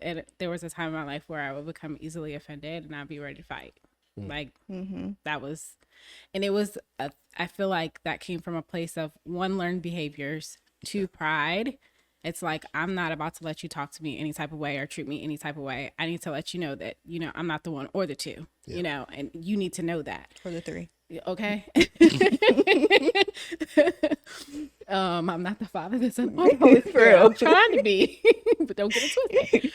there was a time in my life where I would become easily offended and I'd be ready to fight. Like that was, and it was, I feel like that came from a place of one, learned behaviors, two, pride. It's like, I'm not about to let you talk to me any type of way or treat me any type of way. I need to let you know that, I'm not the one or the two, and you need to know that. Or the three. Okay. I'm not the Father, the Son, or the Holy Spirit. I'm trying to be, but don't get it twisted.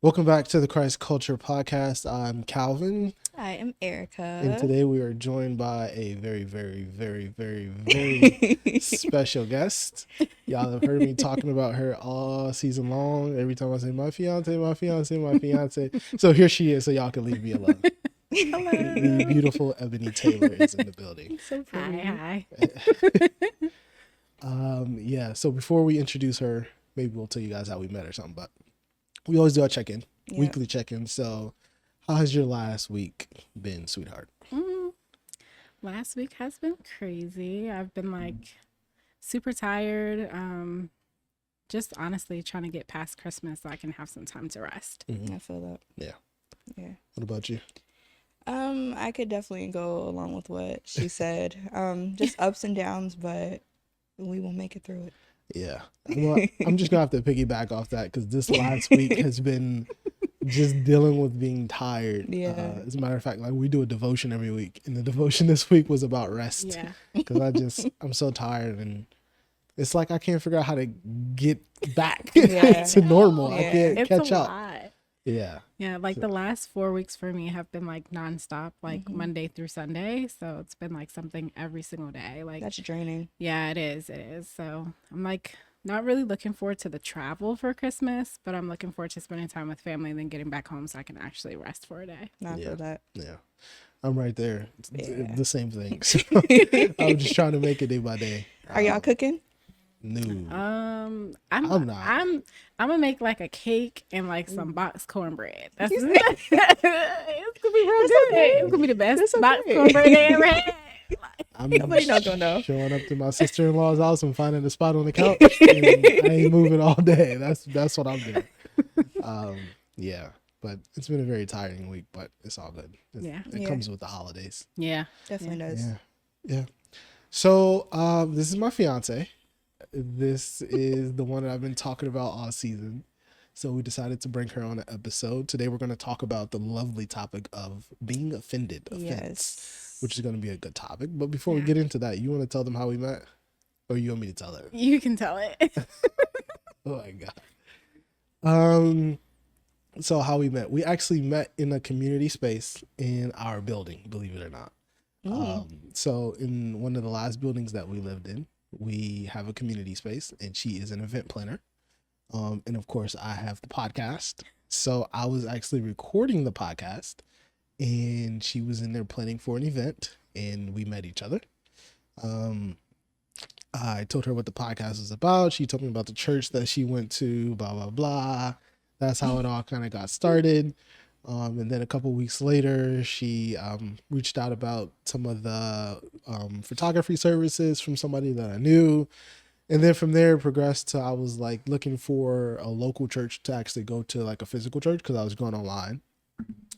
Welcome back to the Christ Culture Podcast. I'm Calvin. I am Erica. And today we are joined by a very, very, very, very, very special guest. Y'all have heard me talking about her all season long. Every time I say, my fiance, my fiance, my fiance. So here she is, so y'all can leave me alone. Hello. The beautiful Ebony Taylor is in the building. So pretty. Hi. Yeah, so before we introduce her, maybe we'll tell you guys how we met or something, but we always do our check-in, weekly check-in. So how has your last week been, sweetheart? Last week has been crazy. I've been like super tired. Just honestly trying to get past Christmas so I can have some time to rest. I feel that. Yeah. What about you? I could definitely go along with what she said. Just ups and downs, but we will make it through it. Yeah. Well, I'm just going to have to piggyback off that because this last week has been just dealing with being tired. Yeah. As a matter of fact, like we do a devotion every week, and the devotion this week was about rest. Yeah. Because I'm so tired, and it's like I can't figure out how to get back Yeah. to normal. Yeah. I can't It's catch a up. lot. Yeah. Yeah, like the last 4 weeks for me have been like nonstop, like Monday through Sunday. So it's been like something every single day. Like That's draining. yeah, it is. It is. So I'm like not really looking forward to the travel for Christmas, but I'm looking forward to spending time with family and then getting back home so I can actually rest for a day. Not Yeah. for that. Yeah. I'm right there. It's Yeah. the same thing. So I'm just trying to make it day by day. Are y'all cooking? No. I'm I'm not. I'm gonna make like a cake and like some box cornbread. That's it's gonna be real good. It's gonna be the best That's box okay. cornbread I ever had. I'm Nobody not gonna know. showing up to my sister-in-law's house and finding a spot on the couch. And I ain't moving all day. That's what I'm doing. Yeah, but it's been a very tiring week, but it's all good. It Yeah. comes with the holidays. Yeah. Definitely does. Yeah. So this is my fiance. This is the one that I've been talking about all season. So we decided to bring her on an episode. Today we're going to talk about the lovely topic of being offended. Yes. Which is going to be a good topic. But before we get into that, you want to tell them how we met? Or you want me to tell her? You can tell it. Oh my God. So how we met? We actually met in a community space in our building, believe it or not. So in one of the last buildings that we lived in, we have a community space, and she is an event planner. And of course I have the podcast. So I was actually recording the podcast, and she was in there planning for an event, and we met each other. I told her what the podcast was about. She told me about the church that she went to, blah, blah, blah. That's how it all kind of got started. And then a couple weeks later, she reached out about some of the photography services from somebody that I knew. And then from there, it progressed to I was like looking for a local church to actually go to, like a physical church, because I was going online.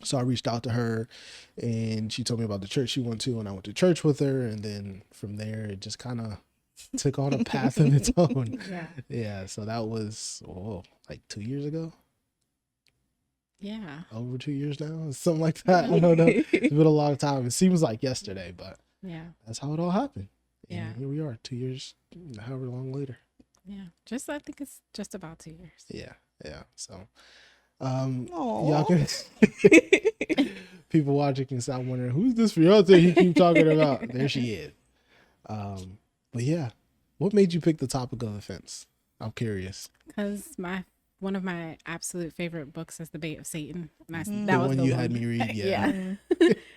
So I reached out to her, and she told me about the church she went to, and I went to church with her. And then from there, it just kind of took on a path of its own. Yeah. So that was, like 2 years ago. Yeah. Over 2 years now, something like that. I don't know. It's been a long time. It seems like yesterday, but Yeah. that's how it all happened. And Yeah. here we are, 2 years, however long later. Yeah. I think it's just about 2 years. Yeah. So, Aw. y'all can people watching can stop wondering who's this fiance he keep talking about. There she is. But yeah, what made you pick the topic of offense? I'm curious. Because one of my absolute favorite books is The Bait of Satan. And The one you had me read, yeah.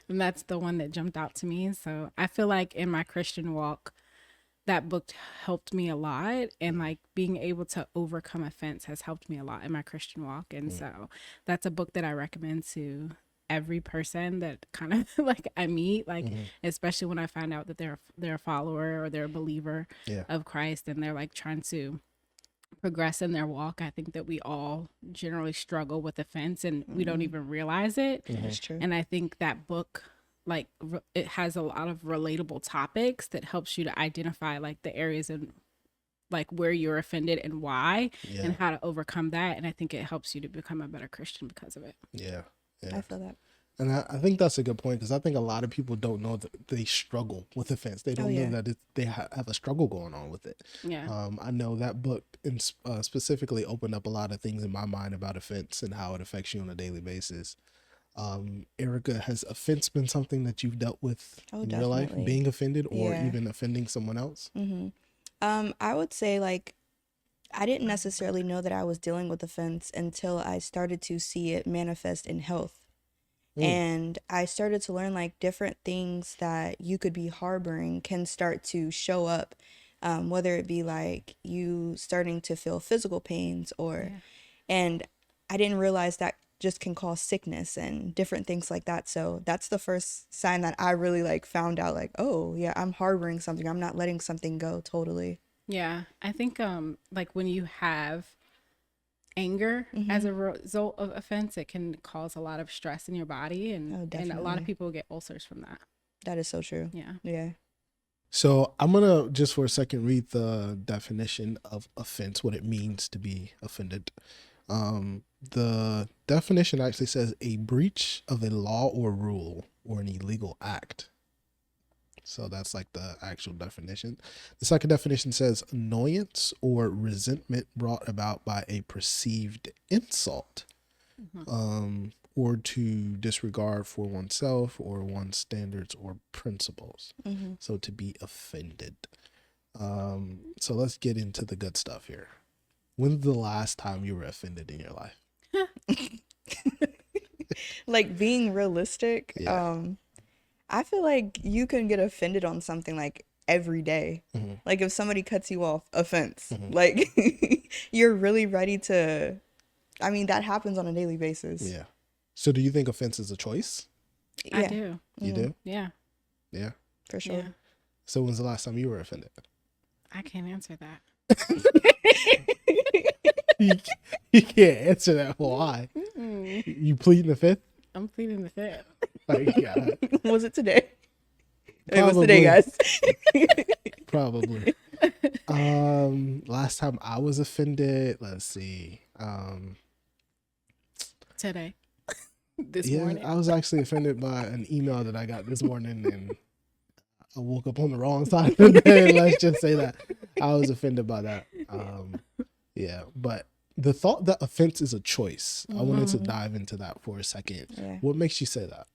And that's the one that jumped out to me. So I feel like in my Christian walk, that book helped me a lot. And like being able to overcome offense has helped me a lot in my Christian walk. And so that's a book that I recommend to every person that kind of like I meet, like especially when I find out that they're a follower or they're a believer of Christ and they're like trying to progress in their walk. I think that we all generally struggle with offense and we don't even realize it. That's true. And I think that book, like it has a lot of relatable topics that helps you to identify like the areas and like where you're offended and why and how to overcome that. And I think it helps you to become a better Christian because of it. Yeah. I feel that. And I think that's a good point, because I think a lot of people don't know that they struggle with offense. They don't know that they have a struggle going on with it. Yeah. I know that book specifically opened up a lot of things in my mind about offense and how it affects you on a daily basis. Erica, has offense been something that you've dealt with in your life, being offended or even offending someone else? I would say like I didn't necessarily know that I was dealing with offense until I started to see it manifest in health. And I started to learn like different things that you could be harboring can start to show up, whether it be like you starting to feel physical pains and I didn't realize that just can cause sickness and different things like that. So that's the first sign that I really like found out like, oh yeah, I'm harboring something. I'm not letting something go totally. Yeah. I think like when you have anger as a result of offense, it can cause a lot of stress in your body and a lot of people get ulcers from that. That is so true. Yeah. So I'm gonna just for a second read the definition of offense, what it means to be offended. The definition actually says a breach of a law or rule or an illegal act. So that's like the actual definition. The second definition says annoyance or resentment brought about by a perceived insult, or to disregard for oneself or one's standards or principles. So to be offended. So let's get into the good stuff here. When's the last time you were offended in your life? Like being realistic, I feel like you can get offended on something like every day. Like if somebody cuts you off, offense. Like you're really ready to, I mean, that happens on a daily basis. Yeah. So do you think offense is a choice? I do. You do? Yeah. Yeah. For sure. Yeah. So when's the last time you were offended? I can't answer that. You can't answer that. Why? You pleading the fifth? I'm pleading the fifth. Like, yeah. Was it today? Probably. It was today, guys. Probably. Last time I was offended, let's see. Today. This morning. I was actually offended by an email that I got this morning, and I woke up on the wrong side of the bed. Let's just say that I was offended by that. Yeah, but the thought that offense is a choice, I wanted to dive into that for a second. Yeah. What makes you say that?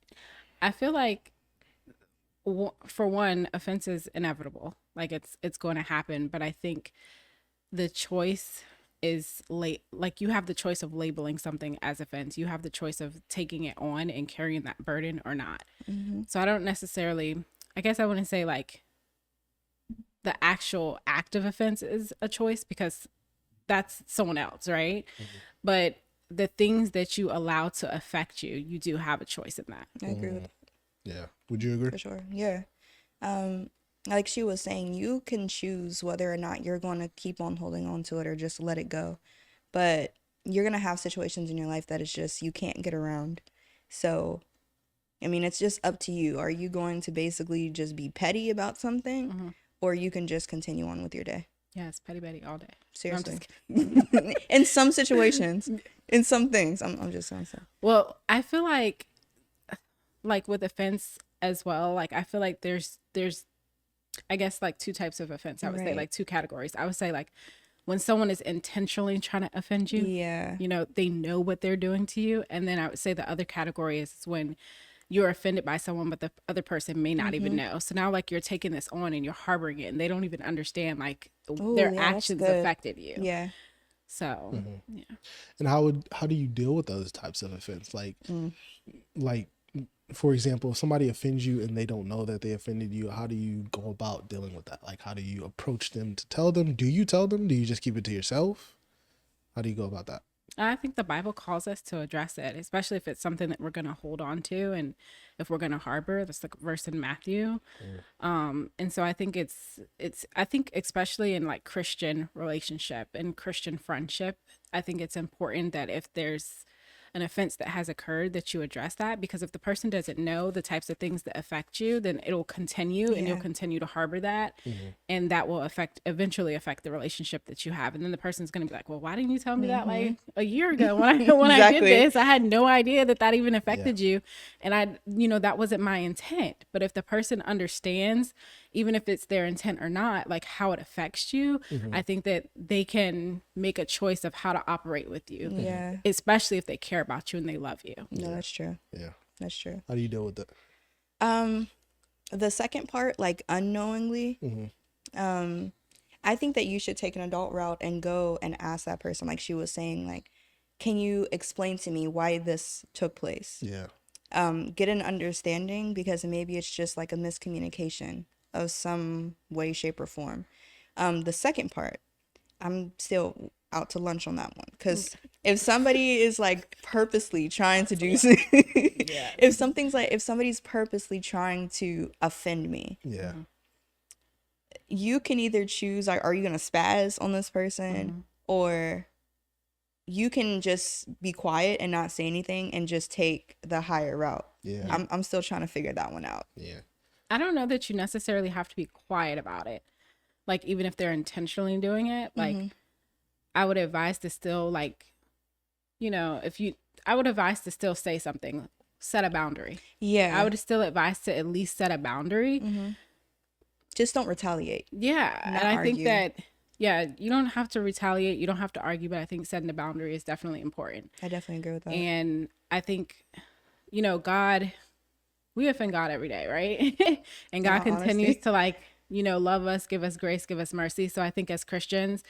I feel like, for one, offense is inevitable. Like it's going to happen. But I think the choice is like you have the choice of labeling something as offense. You have the choice of taking it on and carrying that burden or not. So I don't necessarily, I guess I wouldn't say like the actual act of offense is a choice because that's someone else, right? But the things that you allow to affect you, you do have a choice in that. I agree with that. Yeah. Would you agree? For sure. Yeah. Like she was saying, you can choose whether or not you're going to keep on holding on to it or just let it go. But you're going to have situations in your life that it's just you can't get around. So, I mean, it's just up to you. Are you going to basically just be petty about something or you can just continue on with your day? Yes, petty Betty all day. Seriously. In some situations, in some things, I'm just saying so. Well, I feel like with offense as well, like I feel like there's I guess like two types of offense. I would say like two categories. I would say like when someone is intentionally trying to offend you, you know, they know what they're doing to you. And then I would say the other category is when you're offended by someone, but the other person may not even know. So now like you're taking this on and you're harboring it and they don't even understand like their actions affected you. Yeah. So, yeah. And how do you deal with those types of offense? Like, for example, if somebody offends you and they don't know that they offended you, how do you go about dealing with that? Like, how do you approach them to tell them? Do you tell them? Do you just keep it to yourself? How do you go about that? I think the Bible calls us to address it, especially if it's something that we're going to hold on to and if we're going to harbor. That's the verse in Matthew. And so I think I think especially in like Christian relationship and Christian friendship, I think it's important that if there's an offense that has occurred, that you address that, because if the person doesn't know the types of things that affect you, then it'll continue and you'll continue to harbor that, and that will eventually affect the relationship that you have. And then the person's going to be like, well, why didn't you tell me that like a year ago when I did this? I had no idea that even affected you, and that wasn't my intent. But if the person understands, even if it's their intent or not, like how it affects you, I think that they can make a choice of how to operate with you. Yeah. Especially if they care about you and they love you. No, that's true. Yeah. That's true. How do you deal with it? The second part, like unknowingly, I think that you should take an adult route and go and ask that person, like she was saying, like, can you explain to me why this took place? Yeah. Get an understanding, because maybe it's just like a miscommunication of some way, shape, or form. The second part, I'm still out to lunch on that one, because if somebody is like purposely trying to do something, if somebody's purposely trying to offend me, you can either choose, like, are you gonna spaz on this person, or you can just be quiet and not say anything and just take the higher route. I'm still trying to figure that one out. I don't know that you necessarily have to be quiet about it, like even if they're intentionally doing it. Like I would advise to still, like, I would advise to still say something, set a boundary. I would still advise to at least set a boundary. Just don't retaliate. And I think that you don't have to retaliate, you don't have to argue, but I think setting a boundary is definitely important. I definitely agree with that. And I think God, we offend God every day, right? And God continues to, like, love us, give us grace, give us mercy. So I think as Christians,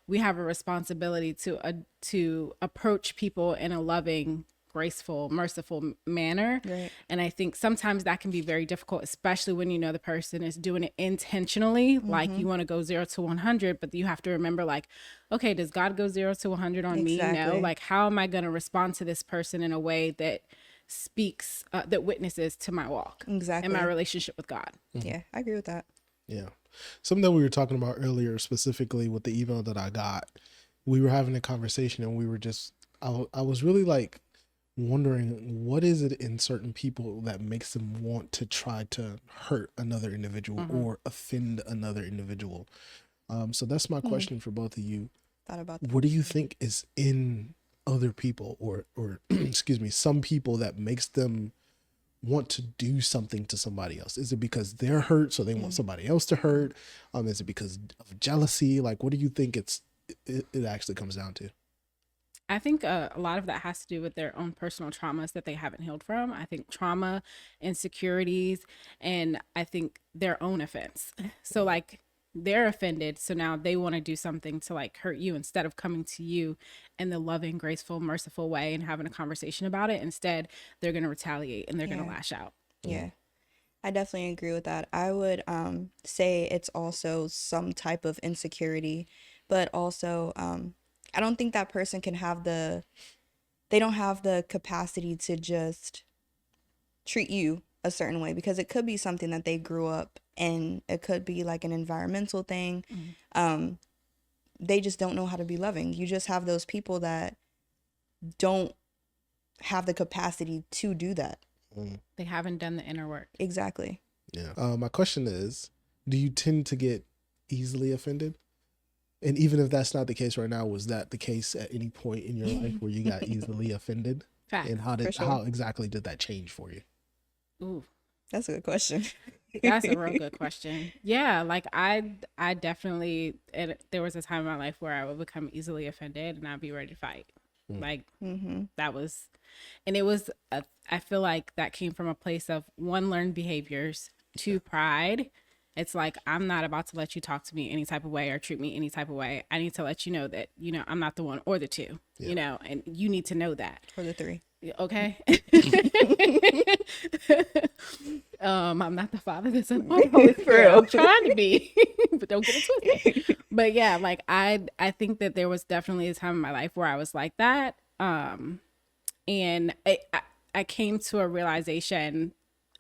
we have a responsibility to approach people in a loving, graceful, merciful manner. Right. And I think sometimes that can be very difficult, especially when the person is doing it intentionally. Like you want to go 0 to 100, but you have to remember, like, okay, does God go 0 to 100 on me? No. Like, how am I going to respond to this person in a way that speaks, that witnesses to my walk and my relationship with God? Yeah, I agree with that. Yeah. Something that we were talking about earlier, specifically with the email that I got, we were having a conversation and we were just, I was really like wondering, what is it in certain people that makes them want to try to hurt another individual or offend another individual? So that's my question for both of you. Thought about that. What do you think is in other people or excuse me, some people that makes them want to do something to somebody else? Is it because they're hurt, so they want somebody else to hurt? Is it because of jealousy? Like, what do you think it actually comes down to? I think a lot of that has to do with their own personal traumas that they haven't healed from. I think trauma, insecurities, and I think their own offense. So, like, they're offended, so now they want to do something to, like, hurt you, instead of coming to you in the loving, graceful, merciful way and having a conversation about it. Instead, they're going to retaliate and they're going to lash out. Yeah, I definitely agree with that. I would say it's also some type of insecurity, but also I don't think that person can have they don't have the capacity to just treat you a certain way, because it could be something that they grew up in. It could be like an environmental thing. They just don't know how to be loving. You just have those people that don't have the capacity to do that. They haven't done the inner work. Exactly. Yeah. My question is, do you tend to get easily offended? And even if that's not the case right now, was that the case at any point in your life where you got easily offended? Fact. And how exactly did that change for you? Ooh, that's a good question. That's a real good question. Yeah, like I definitely, there was a time in my life where I would become easily offended and I'd be ready to fight. Like that was, and it was, I feel like that came from a place of, one, learned behaviors, 2, pride. It's like, I'm not about to let you talk to me any type of way or treat me any type of way. I need to let you know that, I'm not the 1 or the 2, and you need to know that. Or the 3. Okay. I'm not the Father, the Son, or the Holy Spirit. I'm trying to be, but don't get it twisted. But yeah, like I think that there was definitely a time in my life where I was like that. And I came to a realization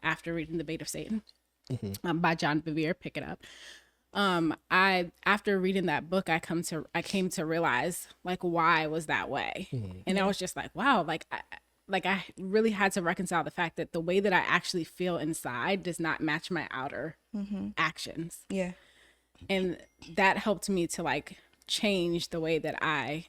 after reading The Bait of Satan by John Bevere. Pick it up. I after reading that book, I came to realize like why I was that way, and I was just like, wow, like I really had to reconcile the fact that the way that I actually feel inside does not match my outer actions. Yeah. And that helped me to like change the way that I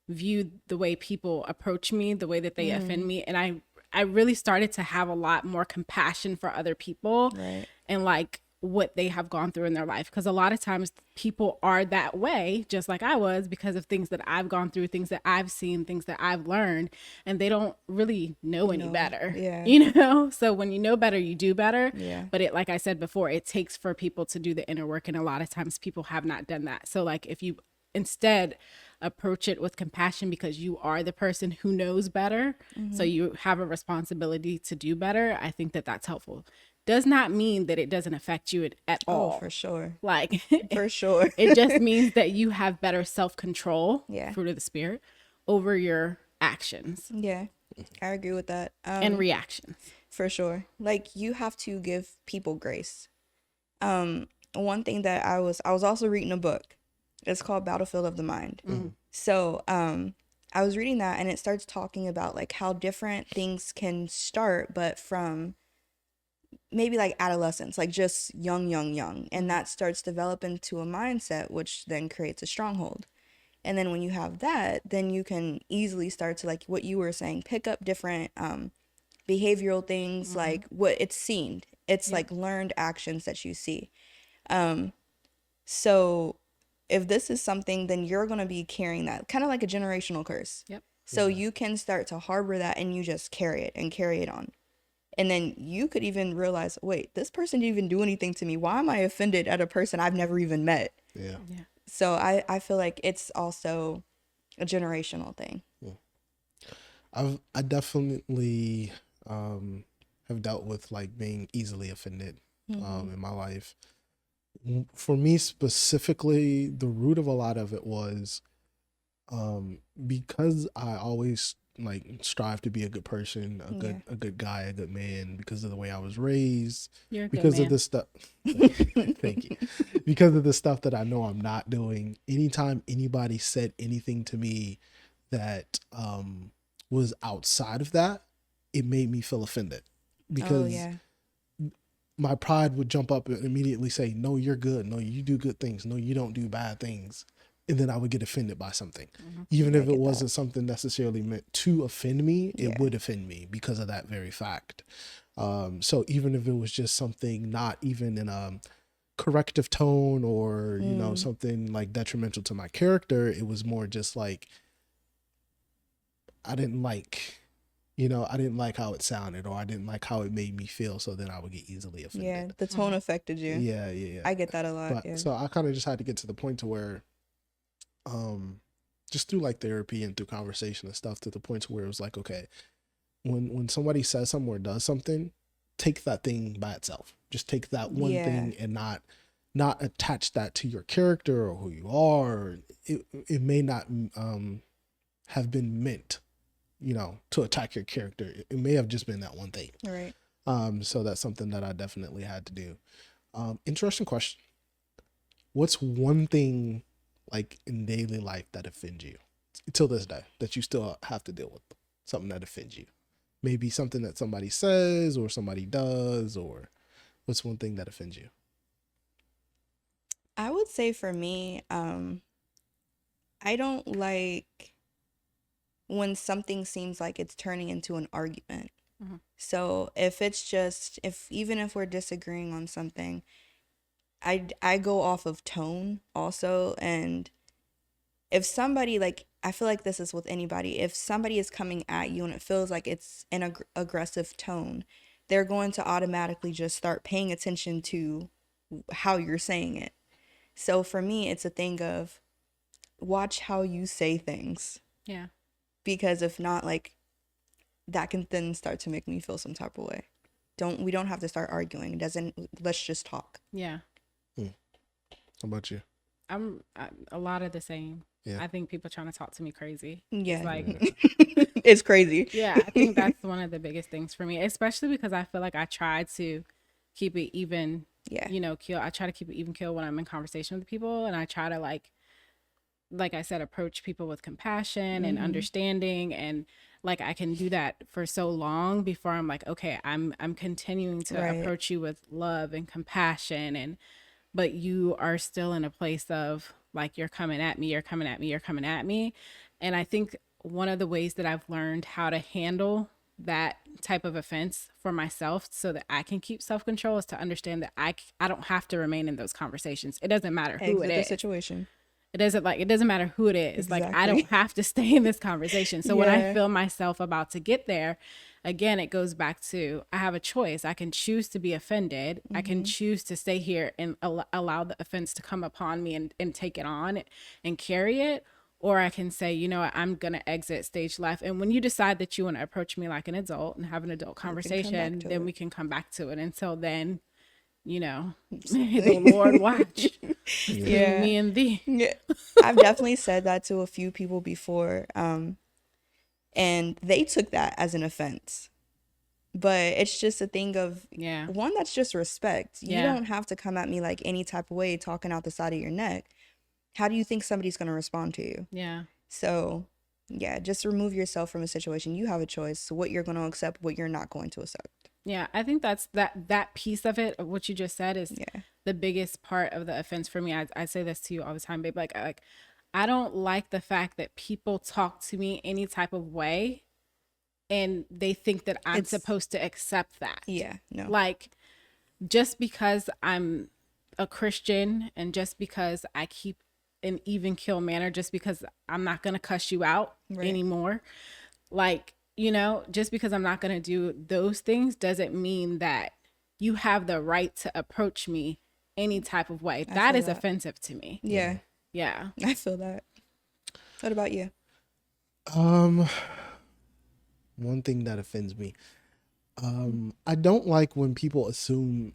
view the way people approach me, the way that they offend me. And I really started to have a lot more compassion for other people, Right. and like what they have gone through in their life. Because a lot of times people are that way, just like I was, because of things that I've gone through, things that I've seen, things that I've learned, and they don't really know any better. Yeah. You know? So when you know better, you do better. Yeah. But it, like I said before, it takes for people to do the inner work. And a lot of times people have not done that. So like if you instead approach it with compassion because you are the person who knows better, so you have a responsibility to do better, I think that that's helpful. Does not mean that it doesn't affect you at all. Oh, for sure. Like For sure. it just means that you have better self-control, Yeah. fruit of the spirit, over your actions Yeah. I agree with that. and reactions. For sure. Like you have to give people grace. One thing that I was also reading a book. It's called Battlefield of the Mind. So, I was reading that and it starts talking about like how different things can start, but from maybe like adolescence, like just young. And that starts developing to a mindset, which then creates a stronghold. And then when you have that, then you can easily start to, like what you were saying, pick up different behavioral things, like what it's seen. It's like learned actions that you see. So if this is something, then you're going to be carrying that, kind of like a generational curse. Yep. So you can start to harbor that and you just carry it on. And then you could even realize, wait, this person didn't even do anything to me. Why am I offended at a person I've never even met? Yeah. So I feel like it's also a generational thing. I definitely have dealt with like being easily offended in my life. For me specifically, the root of a lot of it was because I always like strive to be a good person, a good guy, a good man, because of the way I was raised, You're a good because man. of the stuff. Thank you. Because of the stuff that I know I'm not doing. Anytime anybody said anything to me that was outside of that, it made me feel offended, because my pride would jump up and immediately say, no, you're good. No, you do good things. No, you don't do bad things. And then I would get offended by something. Even if it wasn't something necessarily meant to offend me, it would offend me because of that very fact. So even if it was just something not even in a corrective tone or, you know, something like detrimental to my character, it was more just like, I didn't like how it sounded, or I didn't like how it made me feel. So then I would get easily offended. Yeah, the tone affected you. Yeah. I get that a lot. But so I kind of just had to get to the point to where, just through like therapy and through conversation and stuff, to the point to where it was like, okay, when somebody says something or does something, take that thing by itself. Just take that one thing and not attach that to your character or who you are. It may not have been meant, you know, to attack your character. It may have just been that one thing. Right. So that's something that I definitely had to do. Interesting question. What's one thing like in daily life that offends you till this day that you still have to deal with? Something that offends you. Maybe something that somebody says or somebody does, or what's one thing that offends you? I would say for me, I don't like when something seems like it's turning into an argument. So even if we're disagreeing on something, I go off of tone also. And if somebody, like, I feel like this is with anybody, if somebody is coming at you and it feels like it's an aggressive tone, they're going to automatically just start paying attention to how you're saying it. So for me, it's a thing of watch how you say things. Yeah. Because if not, like, that can then start to make me feel some type of way. We don't have to start arguing. Let's just talk. Yeah. How about you? I'm a lot of the same. Yeah. I think people trying to talk to me crazy. Yeah. It's like, It's crazy. yeah, I think that's one of the biggest things for me, especially because I feel like I try to keep it even, Yeah. kill. I try to keep it even kill when I'm in conversation with people. And I try to like I said, approach people with compassion and understanding. And like, I can do that for so long before I'm like, okay, I'm continuing to Right. approach you with love and compassion. And, but you are still in a place of like, you're coming at me, you're coming at me, you're coming at me. And I think one of the ways that I've learned how to handle that type of offense for myself so that I can keep self-control is to understand that I don't have to remain in those conversations. It doesn't matter who Exit it the is. situation. It doesn't matter who it is. Like, I Exactly. don't have to stay in this conversation. So when I Yeah. feel myself about to get there, again, it goes back to I have a choice. I can choose to be offended. I can choose to stay here and allow the offense to come upon me and take it on and carry it. Or I can say, you know what, I'm going to exit stage left. And when you decide that you want to approach me like an adult and have an adult conversation, to then it. we can come back to it. Until then, may the Lord watch between Yeah. me and thee. Yeah. I've definitely said that to a few people before. And they took that as an offense. But it's just a thing of, Yeah. one, that's just respect. You Yeah. don't have to come at me like any type of way, talking out the side of your neck. How do you think somebody's going to respond to you? Yeah. So, yeah, just remove yourself from a situation. You have a choice. What you're going to accept, what you're not going to accept. Yeah, I think that's that piece of it, of what you just said, is Yeah. the biggest part of the offense for me. I say this to you all the time, babe. Like I don't like the fact that people talk to me any type of way and they think that I'm It's- supposed to accept that. Yeah, no. Like, just because I'm a Christian and just because I keep an even kill manner, just because I'm not going to cuss you out Right. anymore, like, just because I'm not going to do those things doesn't mean that you have the right to approach me any type of way. That feel is that. offensive to me. Yeah, Yeah. I feel that. What about you? One thing that offends me. I don't like when people assume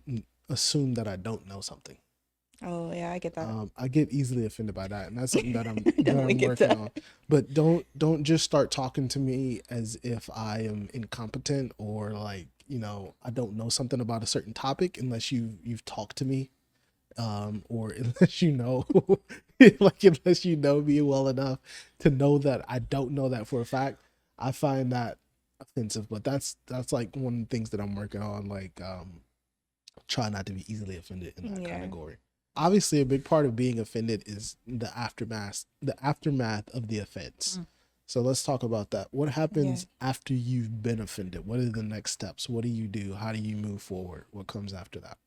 that I don't know something. Oh, yeah, I get that. I get easily offended by that, and that's something that I'm Definitely get working that. on. But don't just start talking to me as if I am incompetent or like I don't know something about a certain topic unless you've talked to me, or unless unless you know me well enough to know that I don't know that for a fact. I find that offensive, but that's like one of the things that I'm working on. Like, try not to be easily offended in that category. Obviously, a big part of being offended is the aftermath of the offense. So let's talk about that. What happens after you've been offended? What are the next steps? What do you do? How do you move forward? What comes after that?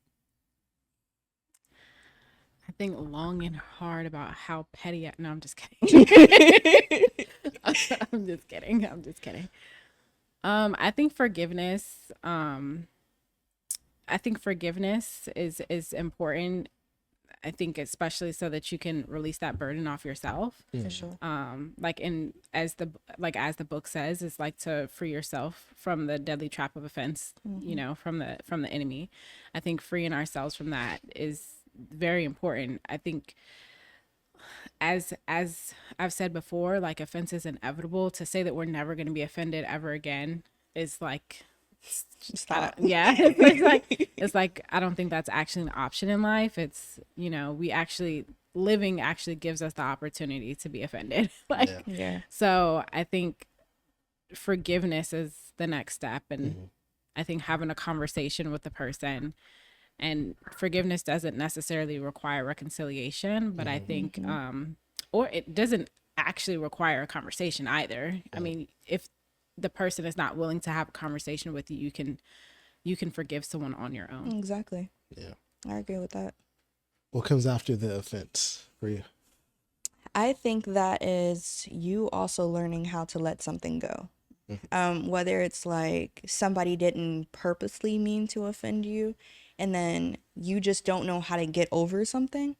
I think long and hard about how petty no, I'm just kidding. I'm just kidding. I'm just kidding. I think forgiveness is important. I think especially so that you can release that burden off yourself. For sure. As the book says, it's like to free yourself from the deadly trap of offense, from the enemy. I think freeing ourselves from that is very important. I think as I've said before, like, offense is inevitable. To say that we're never going to be offended ever again is like, Stop. yeah, it's like I don't think that's actually an option in life. It's we actually living actually gives us the opportunity to be offended. Yeah. So I think forgiveness is the next step, and I think having a conversation with the person, and forgiveness doesn't necessarily require reconciliation, but I think or it doesn't actually require a conversation either. I mean, if the person is not willing to have a conversation with you, you can forgive someone on your own. Exactly. Yeah. I agree with that. What comes after the offense for you? I think that is you also learning how to let something go. Whether it's like somebody didn't purposely mean to offend you, and then you just don't know how to get over something.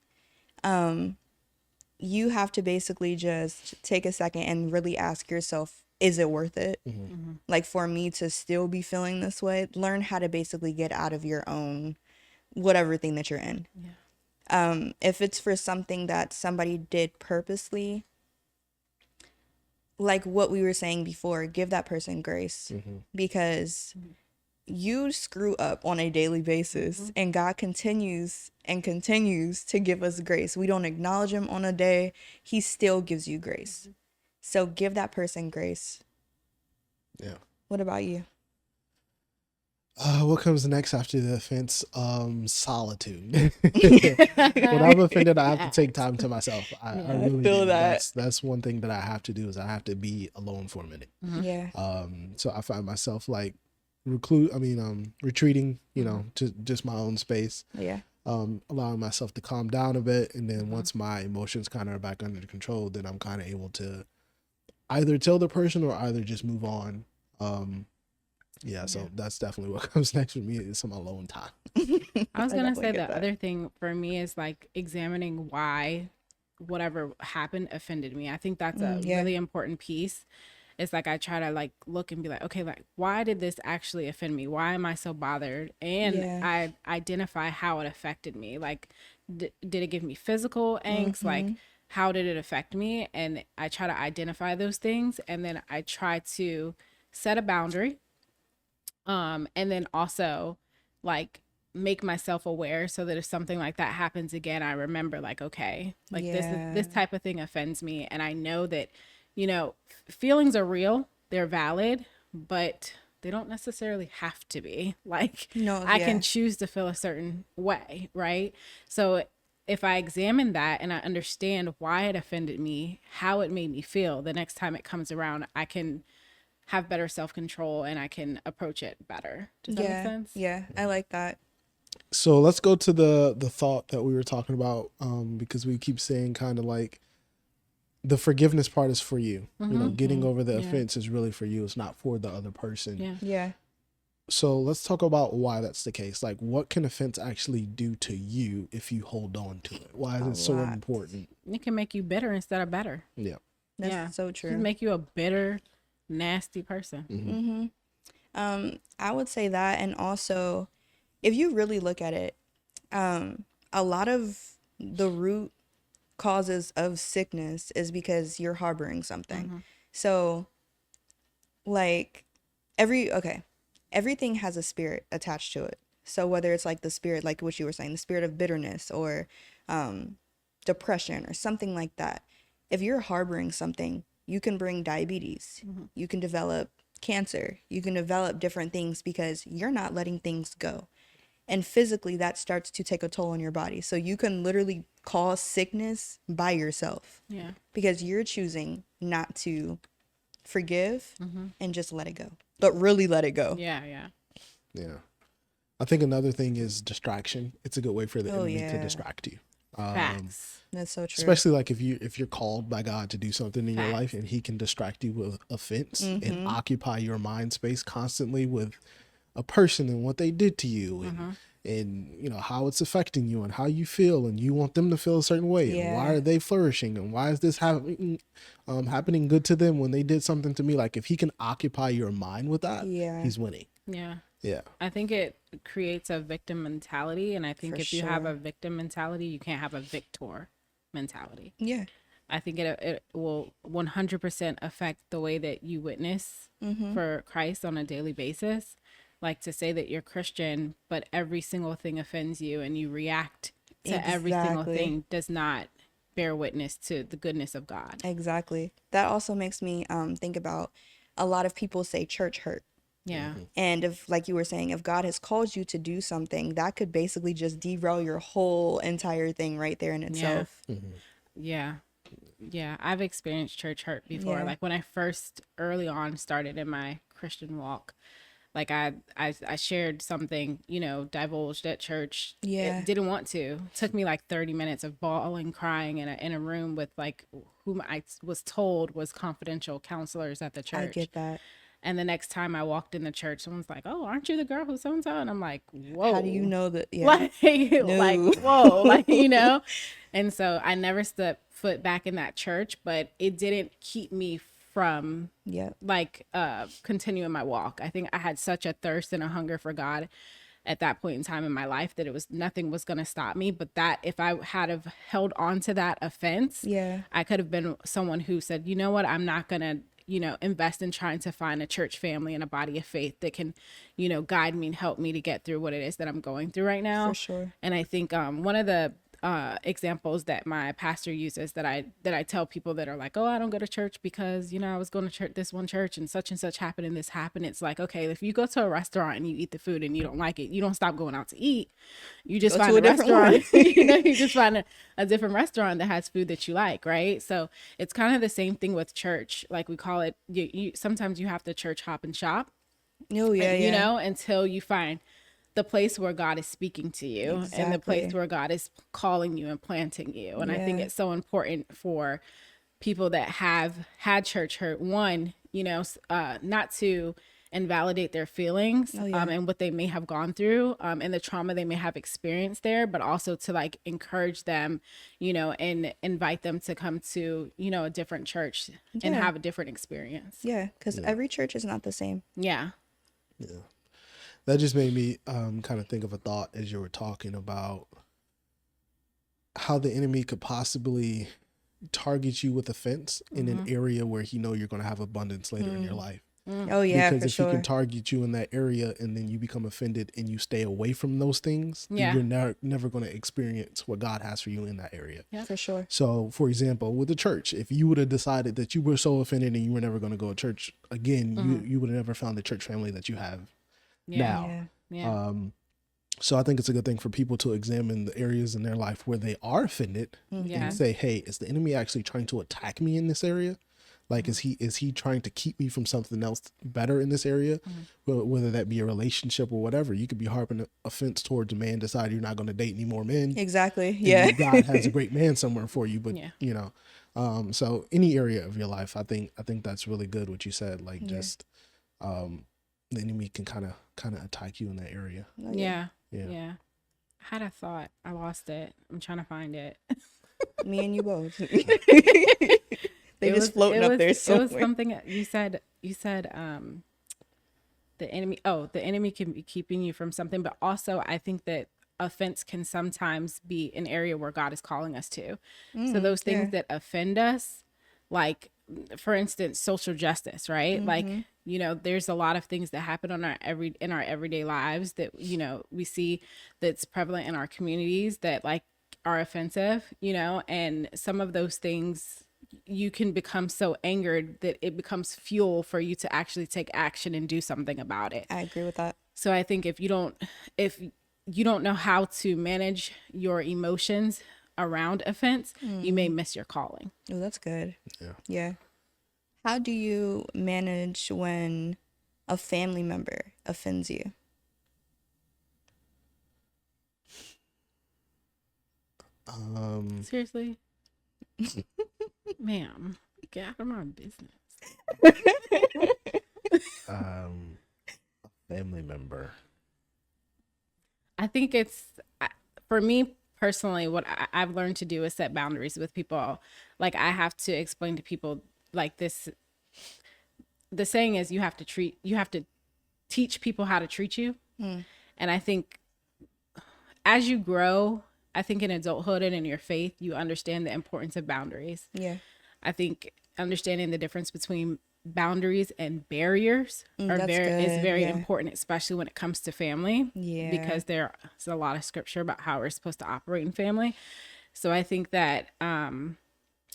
You have to basically just take a second and really ask yourself, is it worth it? Like, for me to still be feeling this way, learn how to basically get out of your own whatever thing that you're in. If it's for something that somebody did purposely, like what we were saying before, give that person grace, because you screw up on a daily basis, and God continues and continues to give us grace. We don't acknowledge him on a day, he still gives you grace. So give that person grace. Yeah. What about you? What comes next after the offense? Solitude. When I'm offended, I have to take time to myself. I really feel do. that. That's one thing that I have to do, is I have to be alone for a minute. Yeah. So I find myself like retreating, to just my own space. Yeah. Allowing myself to calm down a bit, and then once my emotions kind of are back under control, then I'm kind of able to either tell the person or either just move on. So that's definitely what comes next for me, is some alone time. I was gonna say the other thing for me is like examining why whatever happened offended me. I think that's a really important piece. It's like I try to like look and be like, okay, like why did this actually offend me? Why am I so bothered? And I identify how it affected me. Like, did it give me physical angst? Like, how did it affect me? And I try to identify those things, and then I try to set a boundary. And then also like make myself aware, so that if something like that happens again, I remember like, okay, like this type of thing offends me. And I know that, feelings are real, they're valid, but they don't necessarily have to be. Like, I can choose to feel a certain way, right? So if I examine that and I understand why it offended me, how it made me feel, the next time it comes around, I can have better self-control and I can approach it better. Does that make sense? Yeah, I like that. So let's go to the thought that we were talking about, because we keep saying kind of like the forgiveness part is for you. Getting over the offense is really for you. It's not for the other person. Yeah. So let's talk about why that's the case. Like, what can offense actually do to you if you hold on to it? Why is it so important? It can make you bitter instead of better. Yeah. That's so true. It can make you a bitter, nasty person. I would say that. And also, if you really look at it, a lot of the root causes of sickness is because you're harboring something. So like everything has a spirit attached to it. So whether it's like the spirit, like what you were saying, the spirit of bitterness or depression or something like that, if you're harboring something, you can bring diabetes, you can develop cancer, you can develop different things because you're not letting things go. And physically, that starts to take a toll on your body. So you can literally cause sickness by yourself. Yeah. Because you're choosing not to forgive and just let it go. But really let it go. Yeah. I think another thing is distraction. It's a good way for the enemy to distract you. Facts. That's so true. Especially like if you're called by God to do something in your life, and he can distract you with offense and occupy your mind space constantly with a person and what they did to you, and how it's affecting you and how you feel, and you want them to feel a certain way, and why are they flourishing, and why is this happening good to them when they did something to me. Like, if he can occupy your mind with that, he's winning. Yeah. I think it creates a victim mentality, and I think if you have a victim mentality, you can't have a victor mentality. Yeah. I think it will 100% affect the way that you witness for Christ on a daily basis. Like, to say that you're Christian, but every single thing offends you and you react to every single thing does not bear witness to the goodness of God. Exactly. That also makes me think about a lot of people say church hurt. Yeah. And if, like you were saying, if God has called you to do something, that could basically just derail your whole entire thing right there in itself. Yeah. I've experienced church hurt before. Like, when I first early on started in my Christian walk, like I shared something, divulged at church. It didn't want to. It took me like 30 minutes of bawling, crying in a room with like whom I was told was confidential counselors at the church. I get that. And the next time I walked in the church, someone's like, "Oh, aren't you the girl who so and so?" And I'm like, "Whoa." How do you know that? Yeah. Like, whoa, like, And so I never stepped foot back in that church, but it didn't keep me from continuing my walk. I think I had such a thirst and a hunger for God at that point in time in my life that it was nothing was going to stop me. But that if I had have held on to that offense, Yeah. I could have been someone who said, you know what, I'm not going to, invest in trying to find a church family and a body of faith that can, guide me and help me to get through what it is that I'm going through right now. For sure. And I think one of the examples that my pastor uses that I tell people that are like, oh, I don't go to church because, I was going to church, this one church and such happened and this happened. It's like, okay, if you go to a restaurant and you eat the food and you don't like it, you don't stop going out to eat. You just find a restaurant, you just find a different restaurant that has food that you like. Right. So it's kind of the same thing with church. Like we call it, sometimes you have to church hop and shop. Oh yeah. Until you find the place where God is speaking to you. Exactly. And the place where God is calling you and planting you. And I think it's so important for people that have had church hurt, one, not to invalidate their feelings and what they may have gone through and the trauma they may have experienced there, but also to like encourage them, and invite them to come to, a different church and have a different experience. Yeah, because every church is not the same. Yeah. Yeah. That just made me kind of think of a thought as you were talking about how the enemy could possibly target you with offense in an area where he know you're going to have abundance later in your life. Oh yeah, because for if sure. he can target you in that area and then you become offended and you stay away from those things, you're never going to experience what God has for you in that area. Yeah, for sure. So, for example, with the church, if you would have decided that you were so offended and you were never going to go to church again, you would have never found the church family that you have now. Yeah. So I think it's a good thing for people to examine the areas in their life where they are offended and say, hey, is the enemy actually trying to attack me in this area? Like, is he trying to keep me from something else better in this area? Whether that be a relationship or whatever. You could be harping offense towards a man, decide you're not going to date any more men. Exactly. Yeah. God has a great man somewhere for you, but so any area of your life, I think that's really good what you said. Like just the enemy can kind of attack you in that area. Yeah. I had a thought. I lost it. I'm trying to find it. Me and you both. They just floating up there somewhere. It was something you said. The enemy can be keeping you from something, but also I think that offense can sometimes be an area where God is calling us to. So those things that offend us, like for instance, social justice, right? Like, there's a lot of things that happen in our everyday lives that, we see that's prevalent in our communities that like are offensive, and some of those things you can become so angered that it becomes fuel for you to actually take action and do something about it. I agree with that. So I think if you don't know how to manage your emotions around offense, you may miss your calling. Oh, that's good. Yeah. How do you manage when a family member offends you? Seriously? Ma'am, get out of my business. A family member. I think for me personally, what I've learned to do is set boundaries with people. Like I have to explain to people like this. The saying is you have to teach people how to treat you. And I think as you grow, I think in adulthood and in your faith, you understand the importance of boundaries. Yeah. I think understanding the difference between boundaries and barriers is very important, especially when it comes to family. Yeah. Because there's a lot of scripture about how we're supposed to operate in family. So I think that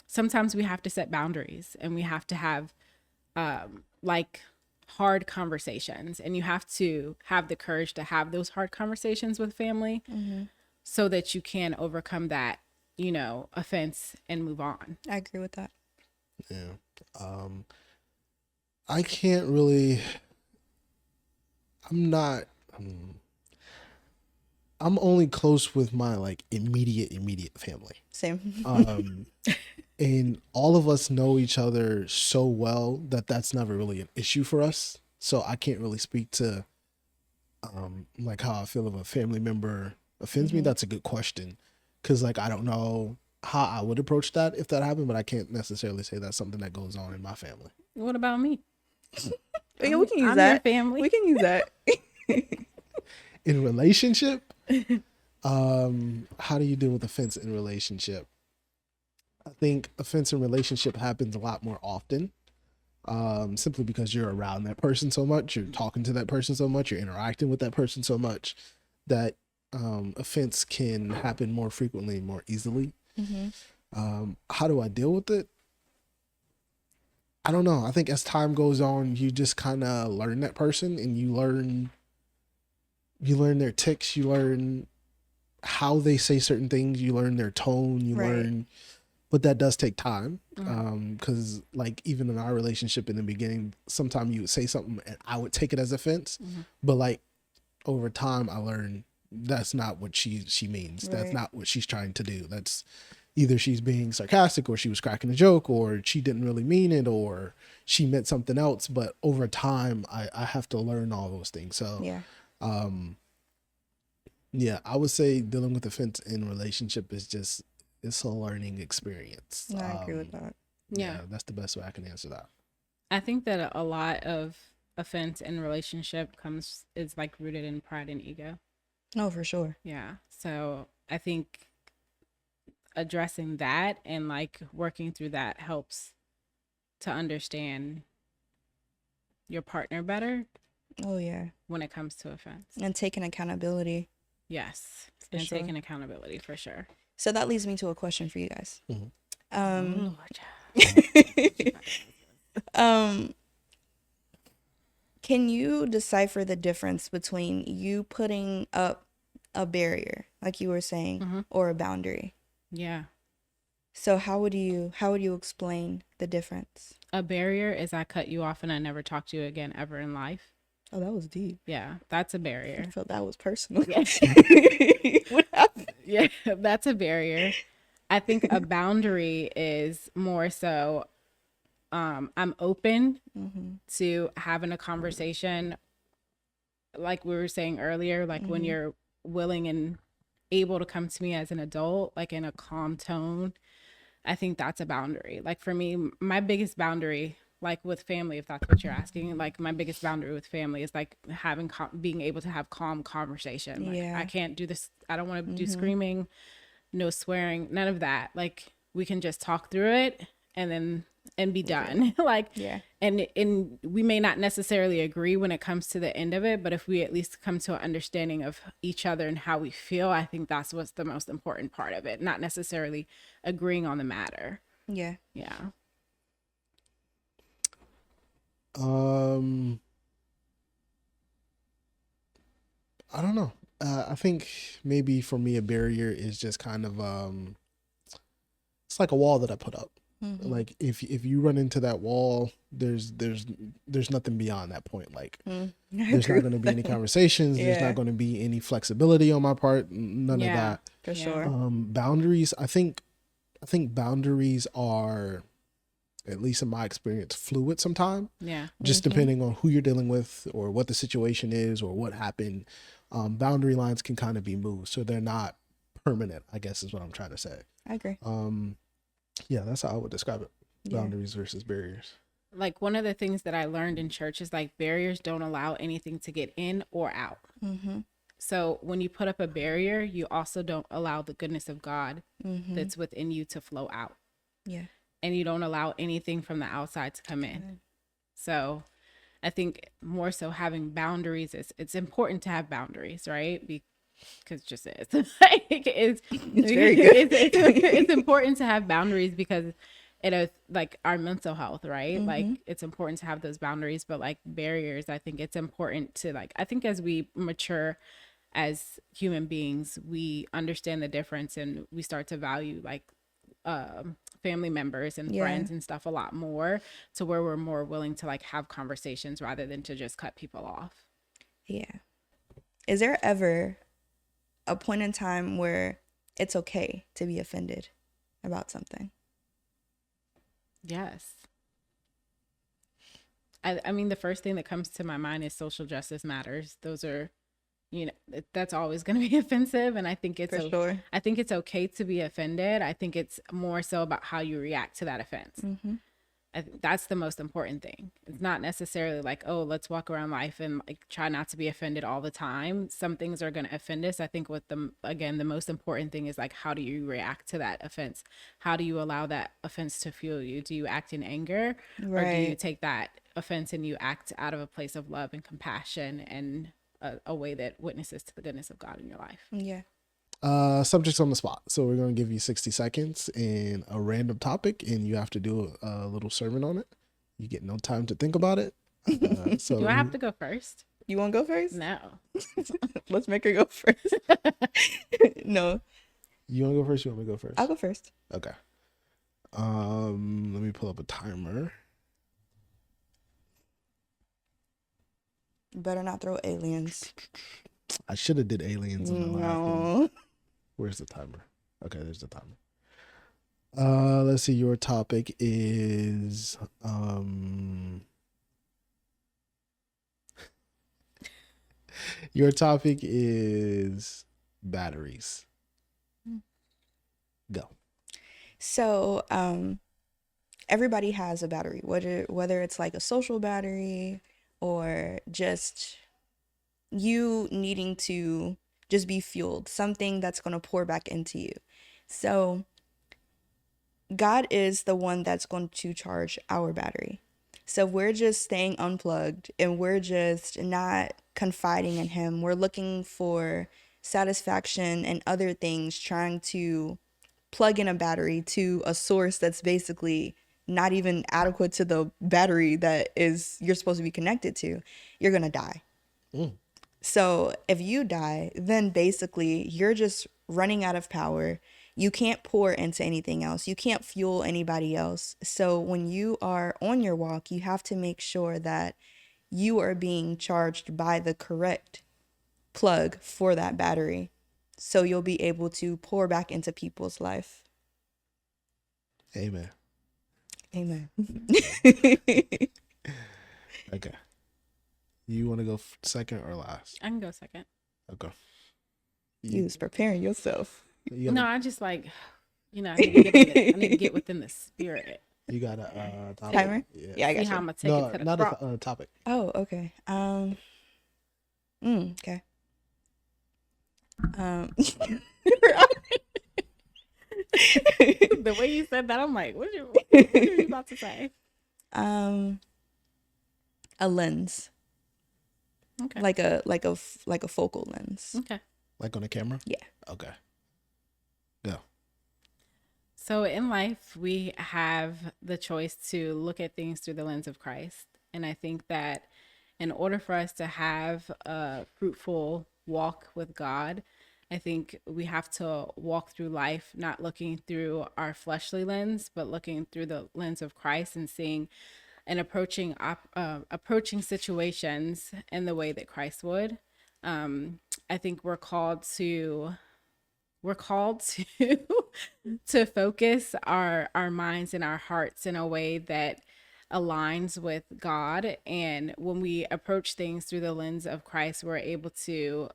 sometimes we have to set boundaries and we have to have like hard conversations, and you have to have the courage to have those hard conversations with family so that you can overcome that, offense and move on. I agree with that. Yeah. I can't really, I'm only close with my like immediate family. Same. And all of us know each other so well that that's never really an issue for us. So I can't really speak to like how I feel if a family member offends me. That's a good question. Cause like, I don't know how I would approach that if that happened, but I can't necessarily say that's something that goes on in my family. What about me? Yeah, we can use I'm that. your family. We can use that. in relationship, how do you deal with offense in relationship? I think offense in relationship happens a lot more often, simply because you're around that person so much, you're talking to that person so much, you're interacting with that person so much that offense can happen more frequently, more easily. How do I deal with it? I don't know. I think as time goes on, you just kind of learn that person, and you learn their tics, you learn how they say certain things, you learn their tone, you learn, but that does take time. Because like even in our relationship in the beginning, sometimes you would say something and I would take it as offense, but like over time I learned that's not what she means. That's not what she's trying to do. That's either she's being sarcastic, or she was cracking a joke, or she didn't really mean it, or she meant something else. But over time, I have to learn all those things. So, I would say dealing with offense in relationship is just, it's a learning experience. No, I agree with that. Yeah, that's the best way I can answer that. I think that a lot of offense in relationship is like rooted in pride and ego. No, for sure. Yeah. So I think addressing that and like working through that helps to understand your partner better. Oh yeah. When it comes to offense. And taking accountability. Yes. For sure. Taking accountability for sure. So that leads me to a question for you guys. Can you decipher the difference between you putting up a barrier, like you were saying, or a boundary? Yeah. So how would you explain the difference? A barrier is I cut you off and I never talk to you again ever in life. Oh, that was deep. Yeah, that's a barrier. I felt that was personal. Yeah. What happened? Yeah, that's a barrier. I think a boundary is more so I'm open to having a conversation, like we were saying earlier, like when you're willing and able to come to me as an adult, like in a calm tone. I think that's a boundary. Like for me, my biggest boundary, like with family, if that's what you're asking, like my biggest boundary with family is like being able to have calm conversation. Like, I can't do this. I don't want to do screaming, no swearing, none of that. Like we can just talk through it and be done. Like, and we may not necessarily agree when it comes to the end of it, but if we at least come to an understanding of each other and how we feel, I think that's what's the most important part of it, not necessarily agreeing on the matter. Yeah. I don't know. I think maybe for me a barrier is just kind of it's like a wall that I put up. Like if you run into that wall, there's nothing beyond that point. Like there's not going to be any conversations. There's not going to be any flexibility on my part. None of that. For sure. Boundaries. I think boundaries are, at least in my experience, fluid sometimes. Yeah. Just depending on who you're dealing with or what the situation is or what happened. Boundary lines can kind of be moved, so they're not permanent, I guess is what I'm trying to say. I agree. Yeah, that's how I would describe it. Boundaries versus barriers. Like one of the things that I learned in church is like barriers don't allow anything to get in or out. So when you put up a barrier, you also don't allow the goodness of God that's within you to flow out. Yeah. And you don't allow anything from the outside to come in. So I think more so having boundaries it's important to have boundaries, right? Because it just is. It's very good. It's important to have boundaries because it is like our mental health, right? Like it's important to have those boundaries, but like barriers, I think it's important to like, I think as we mature as human beings, we understand the difference and we start to value like family members and friends and stuff a lot more, to where we're more willing to like have conversations rather than to just cut people off. Yeah. Is there ever a point in time where it's okay to be offended about something? Yes. I mean, the first thing that comes to my mind is social justice matters. Those are, you know, that's always going to be offensive. And I think I think it's okay to be offended. I think it's more so about how you react to that offense. That's the most important thing. It's not necessarily like, oh, let's walk around life and like try not to be offended all the time. Some things are going to offend us. I think what the most important thing is like, how do you react to that offense? How do you allow that offense to fuel you? Do you act in anger, or do you take that offense and you act out of a place of love and compassion and a way that witnesses to the goodness of God in your life? Yeah. Subjects on the spot. So we're going to give you 60 seconds and a random topic, and you have to do a little sermon on it. You get no time to think about it. So do I have to go first? You want to go first? No. Let's make her go first. No. You want to go first? You want me to go first? I'll go first. Okay. Let me pull up a timer. Better not throw aliens. I should have did aliens in the last one. Where's the timer? Okay, there's the timer. Let's see. Your topic is your topic is batteries. Go. So, everybody has a battery, whether it's like a social battery or just you needing to just be fueled, something that's going to pour back into you. So God is the one that's going to charge our battery. So if we're just staying unplugged and we're just not confiding in him, we're looking for satisfaction and other things, trying to plug in a battery to a source that's basically not even adequate to the battery that is you're supposed to be connected to, you're going to die. So if you die, then basically you're just running out of power. You can't pour into anything else. You can't fuel anybody else. So when you are on your walk, you have to make sure that you are being charged by the correct plug for that battery. So you'll be able to pour back into people's life. Amen. Amen. Okay. You want to go second or last? I can go second. Okay. You was preparing yourself. No, I just like, I need to get within the spirit. You got a topic? Timer? Yeah, I See got how you. I'm gonna take it to the not front. a topic. Oh, okay. Okay. The way you said that, I'm like, what are you about to say? A lens. Okay. Like a focal lens. Okay. Like on a camera? Yeah. Okay. Yeah. So in life, we have the choice to look at things through the lens of Christ. And I think that in order for us to have a fruitful walk with God, I think we have to walk through life not looking through our fleshly lens, but looking through the lens of Christ and seeing and approaching situations in the way that Christ would. I think we're called to to focus our minds and our hearts in a way that aligns with God. And when we approach things through the lens of Christ, we're able to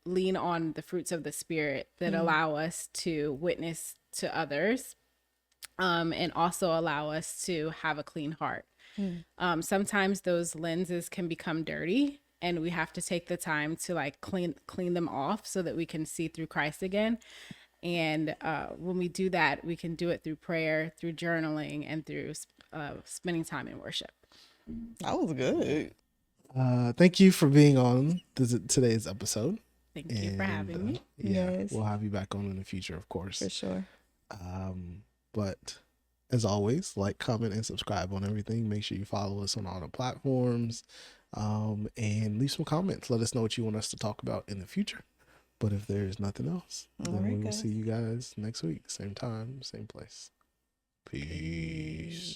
lean on the fruits of the Spirit that allow us to witness to others, and also allow us to have a clean heart. Sometimes those lenses can become dirty, and we have to take the time to like clean them off so that we can see through Christ again. And when we do that, we can do it through prayer, through journaling, and through spending time in worship. That was good. Thank you for being on today's episode. Thank you for having me. Yeah, Yes. we'll have you back on in the future, of course. For sure. But as always, like, comment, and subscribe on everything. Make sure you follow us on all the platforms, and leave some comments. Let us know what you want us to talk about in the future. But if there's nothing else, then we will see you guys next week. Same time, same place. Peace.